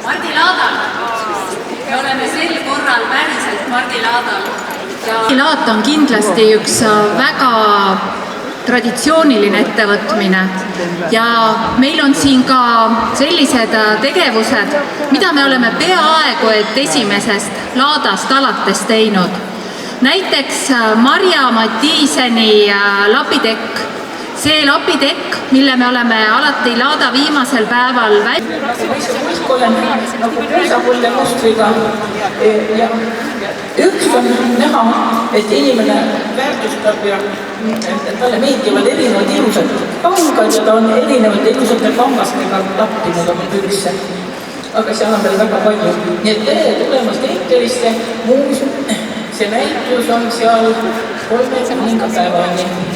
Mardi Laadal. Me oleme sel korral päriselt Mardi Laadal. Mardi Laat on kindlasti üks väga traditsiooniline ettevõtmine ja meil on siin ka sellised tegevused, mida me oleme peaaegu et esimesest laadast alates teinud. Näiteks Marja Matiiseni lapitekk. See lapitekk, mille me oleme alati laada viimasel päeval olen nagu puusapulle mustriga ja üks on näha, et inimene väärtustab ja talle meeldivad erinevad ilusad kangad ja ta on erinevate ilusate kangastega lappinud oma pükse. Aga seal on veel väga palju. Nii et tere tulemast Eeterisse muuseum. See näitus on seal 3. päevani.